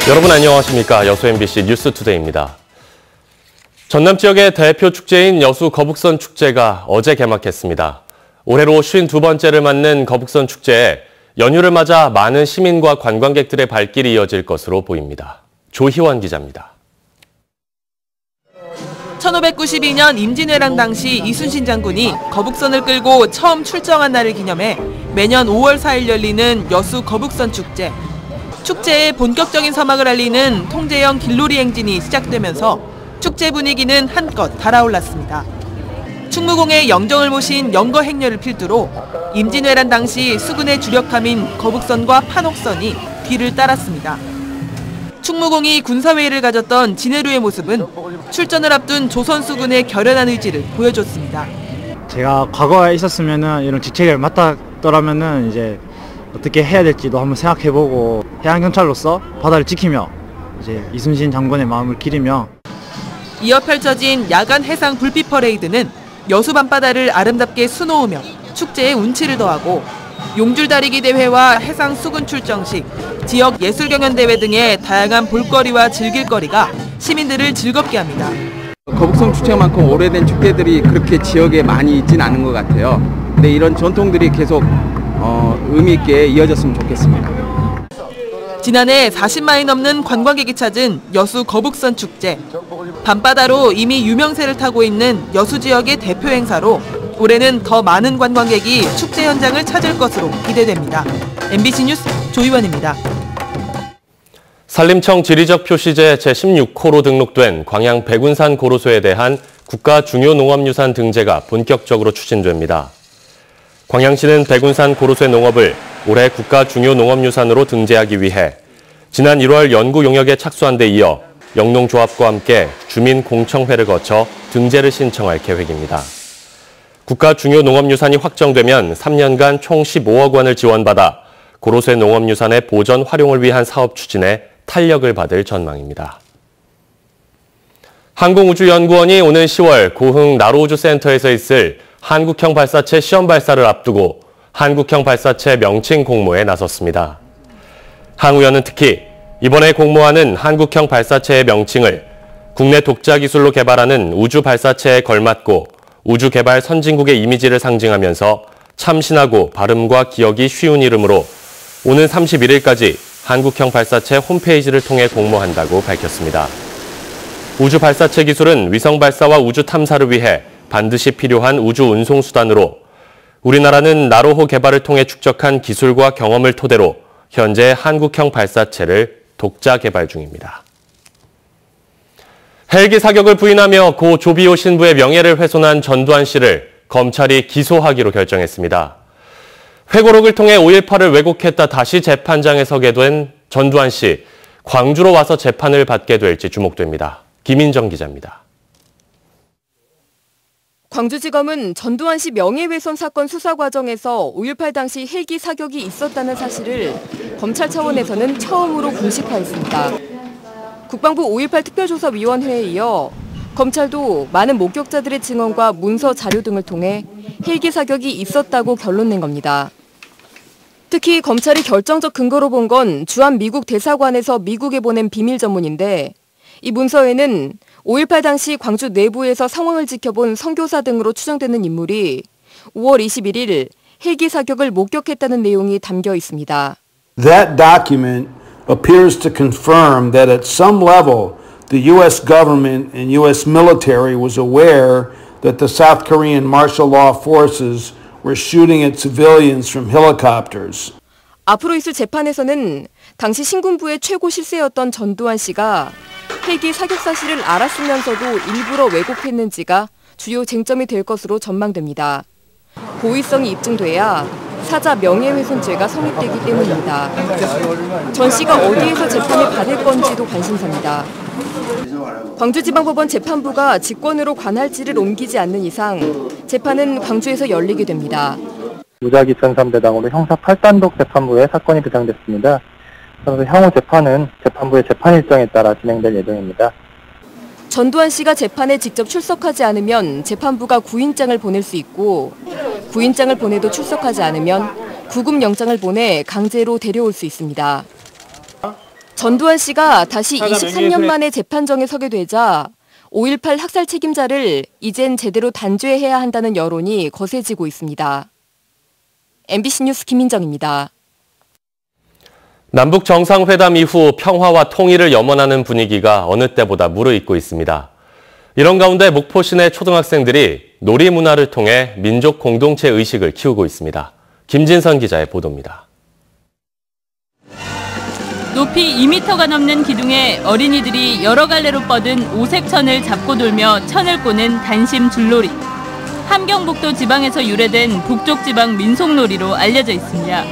여러분 안녕하십니까. 여수 MBC 뉴스투데이입니다. 전남 지역의 대표 축제인 여수 거북선 축제가 어제 개막했습니다. 올해로 52번째를 맞는 거북선 축제에 연휴를 맞아 많은 시민과 관광객들의 발길이 이어질 것으로 보입니다. 조희원 기자입니다. 1592년 임진왜란 당시 이순신 장군이 거북선을 끌고 처음 출정한 날을 기념해 매년 5월 4일 열리는 여수 거북선 축제. 축제의 본격적인 서막을 알리는 통제형 길놀이 행진이 시작되면서 축제 분위기는 한껏 달아올랐습니다. 충무공의 영정을 모신 영거 행렬을 필두로 임진왜란 당시 수군의 주력함인 거북선과 판옥선이 뒤를 따랐습니다. 충무공이 군사회의를 가졌던 진해루의 모습은 출전을 앞둔 조선 수군의 결연한 의지를 보여줬습니다. 제가 과거에 있었으면은 이런 직책을 맡았더라면은 이제 어떻게 해야 될지도 한번 생각해보고 해양경찰로서 바다를 지키며 이제 이순신 장군의 마음을 기리며. 이어 펼쳐진 야간 해상 불빛 퍼레이드는 여수 밤바다를 아름답게 수놓으며 축제에 운치를 더하고 용줄다리기 대회와 해상 수군 출정식, 지역 예술경연대회 등의 다양한 볼거리와 즐길거리가 시민들을 즐겁게 합니다. 거북선 축제만큼 오래된 축제들이 그렇게 지역에 많이 있진 않은 것 같아요. 근데 이런 전통들이 계속 의미 있게 이어졌으면 좋겠습니다. 지난해 40만이 넘는 관광객이 찾은 여수 거북선 축제. 밤바다로 이미 유명세를 타고 있는 여수 지역의 대표 행사로 올해는 더 많은 관광객이 축제 현장을 찾을 것으로 기대됩니다. MBC 뉴스 조희원입니다. 산림청 지리적 표시제 제16호로 등록된 광양 백운산 고로쇠에 대한 국가 중요 농업유산 등재가 본격적으로 추진됩니다. 광양시는 백운산 고로쇠 농업을 올해 국가 중요 농업유산으로 등재하기 위해 지난 1월 연구 용역에 착수한 데 이어 영농조합과 함께 주민공청회를 거쳐 등재를 신청할 계획입니다. 국가 중요 농업유산이 확정되면 3년간 총 15억 원을 지원받아 고로쇠 농업유산의 보전 활용을 위한 사업 추진에 탄력을 받을 전망입니다. 항공우주연구원이 오는 10월 고흥 나로우주센터에서 있을 한국형 발사체 시험 발사를 앞두고 한국형 발사체 명칭 공모에 나섰습니다. 항우연은 특히 이번에 공모하는 한국형 발사체의 명칭을 국내 독자 기술로 개발하는 우주 발사체에 걸맞고 우주 개발 선진국의 이미지를 상징하면서 참신하고 발음과 기억이 쉬운 이름으로 오는 31일까지 한국형 발사체 홈페이지를 통해 공모한다고 밝혔습니다. 우주 발사체 기술은 위성 발사와 우주 탐사를 위해 반드시 필요한 우주 운송 수단으로 우리나라는 나로호 개발을 통해 축적한 기술과 경험을 토대로 현재 한국형 발사체를 독자 개발 중입니다. 헬기 사격을 부인하며 고 조비오 신부의 명예를 훼손한 전두환 씨를 검찰이 기소하기로 결정했습니다. 회고록을 통해 5.18을 왜곡했다 다시 재판장에 서게 된 전두환 씨, 광주로 와서 재판을 받게 될지 주목됩니다. 김인정 기자입니다. 광주지검은 전두환 씨 명예훼손 사건 수사 과정에서 5.18 당시 헬기 사격이 있었다는 사실을 검찰 차원에서는 처음으로 공식화했습니다. 국방부 5.18 특별조사위원회에 이어 검찰도 많은 목격자들의 증언과 문서 자료 등을 통해 헬기 사격이 있었다고 결론 낸 겁니다. 특히 검찰이 결정적 근거로 본 건 주한 미국 대사관에서 미국에 보낸 비밀 전문인데 이 문서에는 5.18 당시 광주 내부에서 상황을 지켜본 선교사 등으로 추정되는 인물이 5월 21일 헬기 사격을 목격했다는 내용이 담겨 있습니다. That document appears to confirm that at some level the U.S. government and U.S. military was aware that the South Korean martial law forces were shooting at civilians from helicopters. 앞으로 있을 재판에서는 당시 신군부의 최고 실세였던 전두환 씨가 헬기 사격 사실을 알았으면서도 일부러 왜곡했는지가 주요 쟁점이 될 것으로 전망됩니다. 고의성이 입증돼야 사자 명예훼손죄가 성립되기 때문입니다. 전 씨가 어디에서 재판을 받을 건지도 관심사입니다. 광주지방법원 재판부가 직권으로 관할지를 옮기지 않는 이상 재판은 광주에서 열리게 됩니다. 무작위 전삼대당으로 형사 8단독 재판부에 사건이 배정됐습니다. 그래서 향후 재판은 재판부의 재판 일정에 따라 진행될 예정입니다. 전두환 씨가 재판에 직접 출석하지 않으면 재판부가 구인장을 보낼 수 있고 구인장을 보내도 출석하지 않으면 구금영장을 보내 강제로 데려올 수 있습니다. 전두환 씨가 다시 23년 만에 재판정에 서게 되자 5.18 학살 책임자를 이젠 제대로 단죄해야 한다는 여론이 거세지고 있습니다. MBC 뉴스 김민정입니다. 남북 정상회담 이후 평화와 통일을 염원하는 분위기가 어느 때보다 무르익고 있습니다. 이런 가운데 목포 시내 초등학생들이 놀이 문화를 통해 민족 공동체 의식을 키우고 있습니다. 김진선 기자의 보도입니다. 높이 2m가 넘는 기둥에 어린이들이 여러 갈래로 뻗은 오색천을 잡고 돌며 천을 꼬는 단심 줄놀이. 함경북도 지방에서 유래된 북쪽 지방 민속놀이로 알려져 있습니다.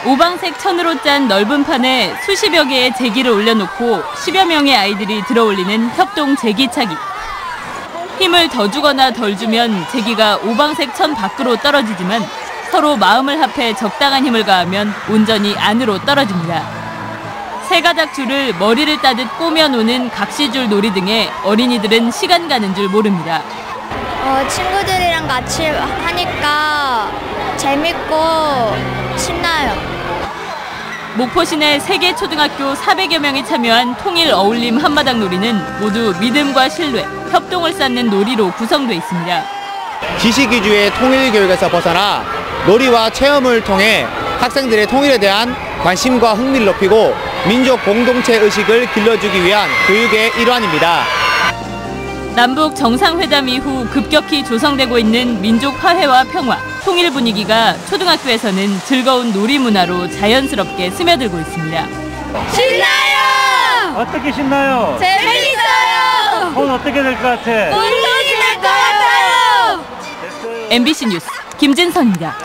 오방색 천으로 짠 넓은 판에 수십여 개의 제기를 올려놓고 10여 명의 아이들이 들어올리는 협동 제기차기. 힘을 더 주거나 덜 주면 제기가 오방색 천 밖으로 떨어지지만 서로 마음을 합해 적당한 힘을 가하면 온전히 안으로 떨어집니다. 새가닥 줄을 머리를 따듯 꼬매노는 각시줄 놀이 등에 어린이들은 시간 가는 줄 모릅니다. 친구들이랑 같이 하니까 재밌고 신나요. 목포 시내 3개 초등학교 400여 명이 참여한 통일 어울림 한마당 놀이는 모두 믿음과 신뢰, 협동을 쌓는 놀이로 구성돼 있습니다. 지식 위주의 통일 교육에서 벗어나 놀이와 체험을 통해 학생들의 통일에 대한 관심과 흥미를 높이고 민족 공동체 의식을 길러주기 위한 교육의 일환입니다. 남북 정상회담 이후 급격히 조성되고 있는 민족 화해와 평화, 통일 분위기가 초등학교에서는 즐거운 놀이 문화로 자연스럽게 스며들고 있습니다. 신나요! 어떻게 신나요? 재밌어요! 돈 어떻게 될 것 같아? 운동이 될 것 같아요! MBC 뉴스 김진선입니다.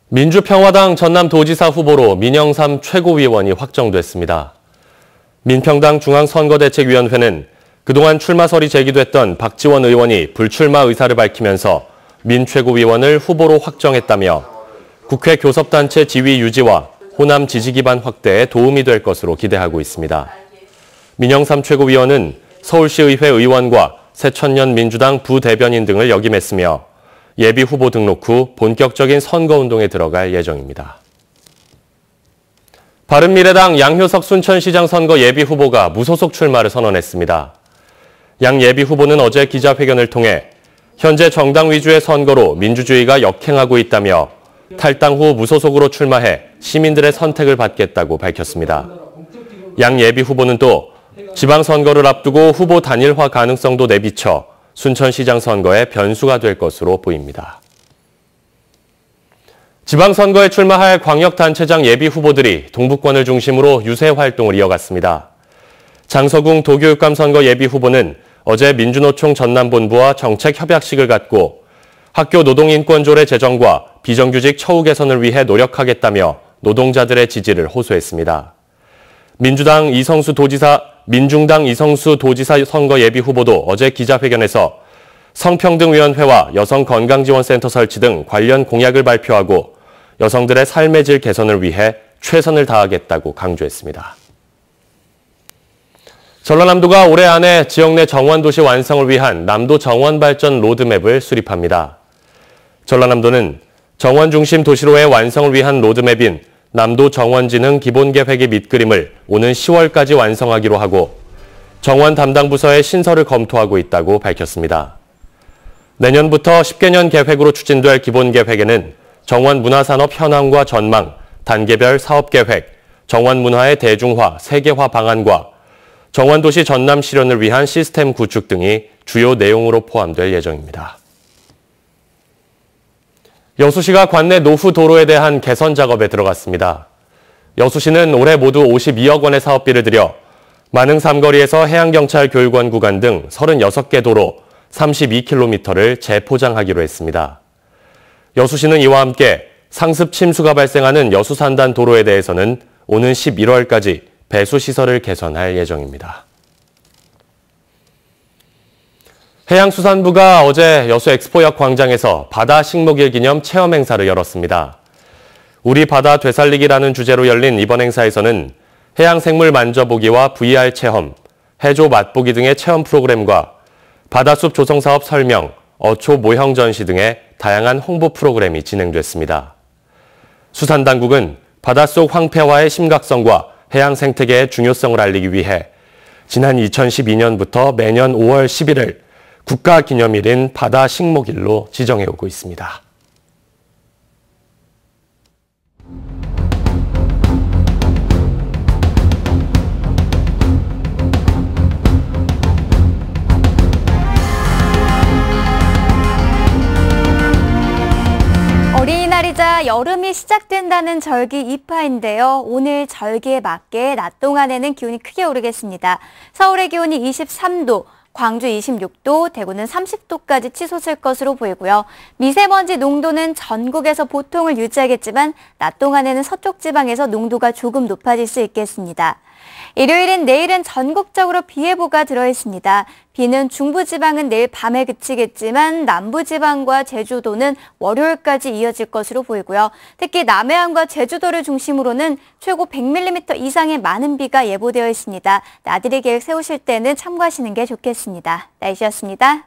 민주평화당 전남도지사 후보로 민영삼 최고위원이 확정됐습니다. 민평당 중앙선거대책위원회는 그동안 출마설이 제기됐던 박지원 의원이 불출마 의사를 밝히면서 민 최고위원을 후보로 확정했다며 국회 교섭단체 지위 유지와 호남 지지 기반 확대에 도움이 될 것으로 기대하고 있습니다. 민영삼 최고위원은 서울시의회 의원과 새천년 민주당 부대변인 등을 역임했으며 예비 후보 등록 후 본격적인 선거운동에 들어갈 예정입니다. 바른미래당 양효석 순천시장 선거 예비 후보가 무소속 출마를 선언했습니다. 양 예비 후보는 어제 기자회견을 통해 현재 정당 위주의 선거로 민주주의가 역행하고 있다며 탈당 후 무소속으로 출마해 시민들의 선택을 받겠다고 밝혔습니다. 양 예비 후보는 또 지방선거를 앞두고 후보 단일화 가능성도 내비쳐 순천시장 선거에 변수가 될 것으로 보입니다. 지방선거에 출마할 광역단체장 예비 후보들이 동북권을 중심으로 유세 활동을 이어갔습니다. 장서궁 도교육감 선거 예비 후보는 어제 민주노총 전남본부와 정책협약식을 갖고 학교 노동인권조례 제정과 비정규직 처우 개선을 위해 노력하겠다며 노동자들의 지지를 호소했습니다. 민중당 이성수 도지사 선거 예비 후보도 어제 기자회견에서 성평등위원회와 여성건강지원센터 설치 등 관련 공약을 발표하고 여성들의 삶의 질 개선을 위해 최선을 다하겠다고 강조했습니다. 전라남도가 올해 안에 지역 내 정원도시 완성을 위한 남도 정원발전 로드맵을 수립합니다. 전라남도는 정원 중심 도시로의 완성을 위한 로드맵인 남도 정원진흥 기본계획의 밑그림을 오는 10월까지 완성하기로 하고 정원 담당 부서의 신설을 검토하고 있다고 밝혔습니다. 내년부터 10개년 계획으로 추진될 기본계획에는 정원 문화산업 현황과 전망, 단계별 사업계획, 정원 문화의 대중화, 세계화 방안과 정원도시 전남 실현을 위한 시스템 구축 등이 주요 내용으로 포함될 예정입니다. 여수시가 관내 노후 도로에 대한 개선 작업에 들어갔습니다. 여수시는 올해 모두 52억 원의 사업비를 들여 만흥 삼거리에서 해양경찰 교육원 구간 등 36개 도로 32km를 재포장하기로 했습니다. 여수시는 이와 함께 상습 침수가 발생하는 여수산단 도로에 대해서는 오는 11월까지 배수시설을 개선할 예정입니다. 해양수산부가 어제 여수 엑스포역 광장에서 바다 식목일 기념 체험 행사를 열었습니다. 우리 바다 되살리기라는 주제로 열린 이번 행사에서는 해양생물 만져보기와 VR 체험, 해조 맛보기 등의 체험 프로그램과 바다숲 조성사업 설명, 어초 모형 전시 등의 다양한 홍보 프로그램이 진행됐습니다. 수산당국은 바닷속 황폐화의 심각성과 해양 생태계의 중요성을 알리기 위해 지난 2012년부터 매년 5월 10일을 국가기념일인 바다식목일로 지정해오고 있습니다. 어린이날이자 여름이 시작된다는 절기 입하인데요. 오늘 절기에 맞게 낮 동안에는 기온이 크게 오르겠습니다. 서울의 기온이 23도, 광주 26도, 대구는 30도까지 치솟을 것으로 보이고요. 미세먼지 농도는 전국에서 보통을 유지하겠지만 낮 동안에는 서쪽 지방에서 농도가 조금 높아질 수 있겠습니다. 일요일인 내일은 전국적으로 비 예보가 들어있습니다. 비는 중부지방은 내일 밤에 그치겠지만 남부지방과 제주도는 월요일까지 이어질 것으로 보이고요. 특히 남해안과 제주도를 중심으로는 최고 100mm 이상의 많은 비가 예보되어 있습니다. 나들이 계획 세우실 때는 참고하시는 게 좋겠습니다. 날씨였습니다.